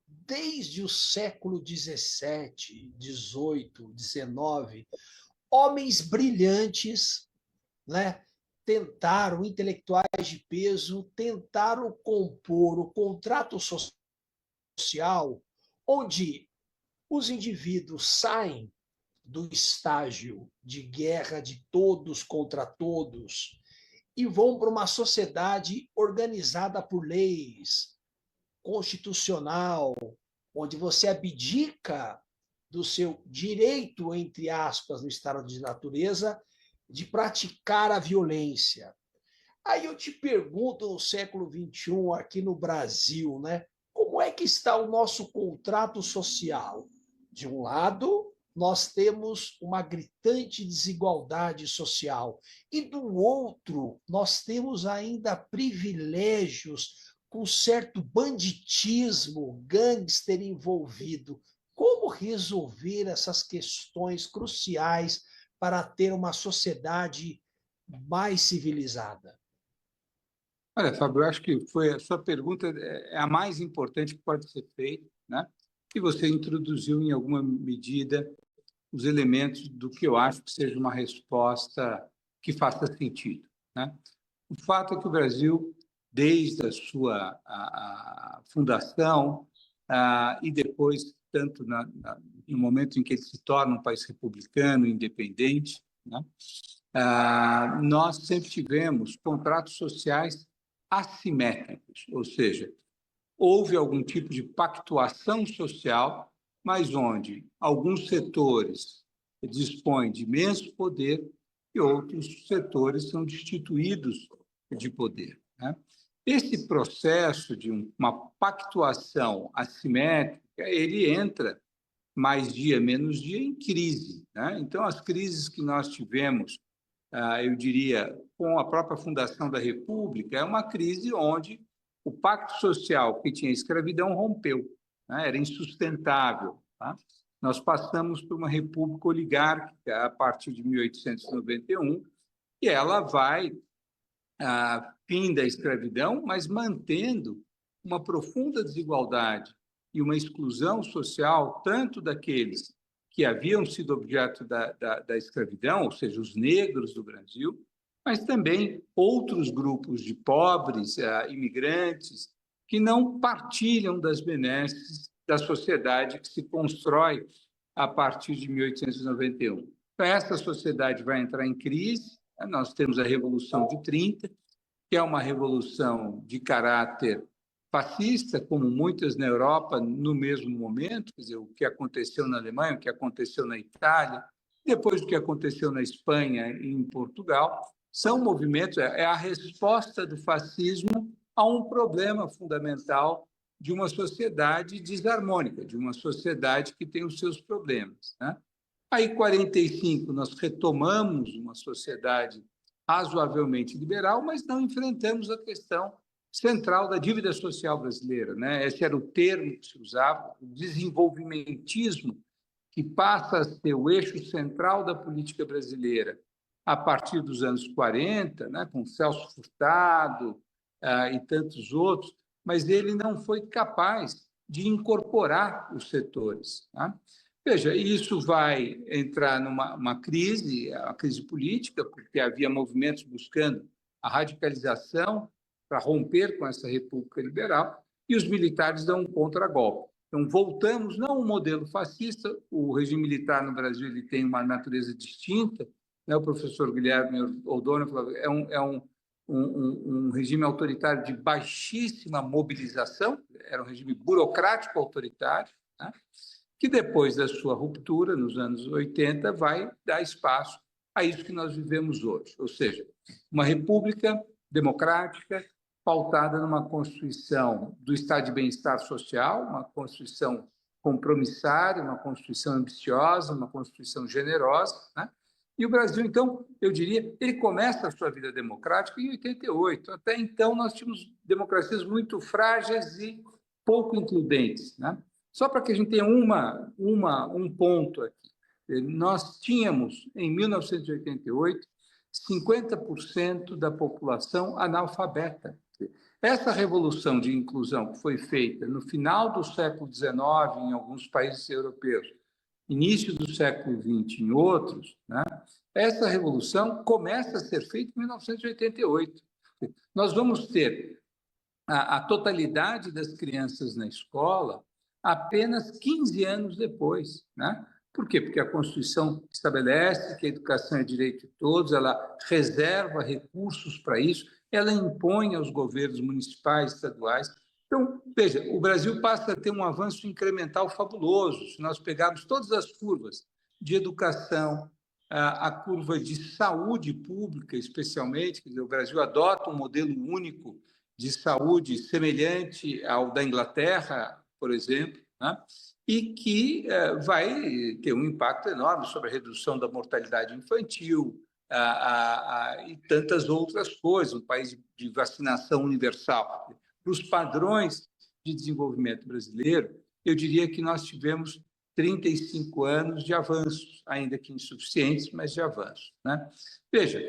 desde o século XVII, XVIII, XIX, homens brilhantes, né, tentaram, intelectuais de peso, tentaram compor o contrato social onde os indivíduos saem do estágio de guerra de todos contra todos e vão para uma sociedade organizada por leis, constitucional, onde você abdica do seu direito, entre aspas, no estado de natureza, de praticar a violência. Aí eu te pergunto, no século XXI, aqui no Brasil, né, como é que está o nosso contrato social? De um lado, nós temos uma gritante desigualdade social, e do outro, nós temos ainda privilégios com certo banditismo, gangster envolvido. Como resolver essas questões cruciais para ter uma sociedade mais civilizada? Olha, Fábio, eu acho que a sua pergunta é a mais importante que pode ser feita, né? E você introduziu, em alguma medida, os elementos do que eu acho que seja uma resposta que faça sentido, né? O fato é que o Brasil, desde a sua a fundação e depois, tanto no momento em que ele se torna um país republicano, independente, né? Nós sempre tivemos contratos sociais assimétricos, ou seja, houve algum tipo de pactuação social, mas onde alguns setores dispõem de imenso poder e outros setores são destituídos de poder, né? Esse processo de uma pactuação assimétrica, ele entra mais dia, menos dia em crise, né? Então, as crises que nós tivemos, eu diria, com a própria fundação da República, é uma crise onde o pacto social que tinha escravidão rompeu, né? Era insustentável, tá? Nós passamos por uma república oligárquica a partir de 1891 e ela vai fim da escravidão, mas mantendo uma profunda desigualdade e uma exclusão social, tanto daqueles que haviam sido objeto da escravidão, ou seja, os negros do Brasil, mas também outros grupos de pobres, imigrantes, que não partilham das benesses da sociedade que se constrói a partir de 1891. Então, essa sociedade vai entrar em crise. Nós temos a Revolução de 30, que é uma revolução de caráter fascista, como muitas na Europa, no mesmo momento, quer dizer, o que aconteceu na Alemanha, o que aconteceu na Itália, depois do que aconteceu na Espanha e em Portugal, são movimentos, é a resposta do fascismo a um problema fundamental de uma sociedade desarmônica, de uma sociedade que tem os seus problemas, né? Aí, em 45, nós retomamos uma sociedade razoavelmente liberal, mas não enfrentamos a questão central da dívida social brasileira, né? Esse era o termo que se usava, o desenvolvimentismo, que passa a ser o eixo central da política brasileira a partir dos anos 40, né, com Celso Furtado e tantos outros, mas ele não foi capaz de incorporar os setores, né? Veja, isso vai entrar numa crise, a crise política, porque havia movimentos buscando a radicalização para romper com essa república liberal, e os militares dão um contragolpe. Então, voltamos, não ao modelo fascista, o regime militar no Brasil ele tem uma natureza distinta, né? O professor Guilherme Oldona falava, um regime autoritário de baixíssima mobilização, era um regime burocrático autoritário, né? Que depois da sua ruptura, nos anos 80, vai dar espaço a isso que nós vivemos hoje, ou seja, uma república democrática pautada numa Constituição do Estado de Bem-Estar Social, uma Constituição compromissária, uma Constituição ambiciosa, uma Constituição generosa, né? E o Brasil, então, eu diria, ele começa a sua vida democrática em 88. Até então, nós tínhamos democracias muito frágeis e pouco includentes, né? Só para que a gente tenha um ponto aqui. Nós tínhamos, em 1988, 50% da população analfabeta. Essa revolução de inclusão que foi feita no final do século XIX em alguns países europeus, início do século XX em outros, né? Essa revolução começa a ser feita em 1988. Nós vamos ter a totalidade das crianças na escola apenas 15 anos depois, né? Por quê? Porque a Constituição estabelece que a educação é direito de todos, ela reserva recursos para isso, ela impõe aos governos municipais, estaduais. Então, veja, o Brasil passa a ter um avanço incremental fabuloso. Se nós pegarmos todas as curvas de educação, a curva de saúde pública, especialmente, quer dizer, o Brasil adota um modelo único de saúde semelhante ao da Inglaterra, por exemplo, né? E que vai ter um impacto enorme sobre a redução da mortalidade infantil e tantas outras coisas, um país de vacinação universal. Para os padrões de desenvolvimento brasileiro, eu diria que nós tivemos 35 anos de avanços, ainda que insuficientes, mas de avanços, né? Veja,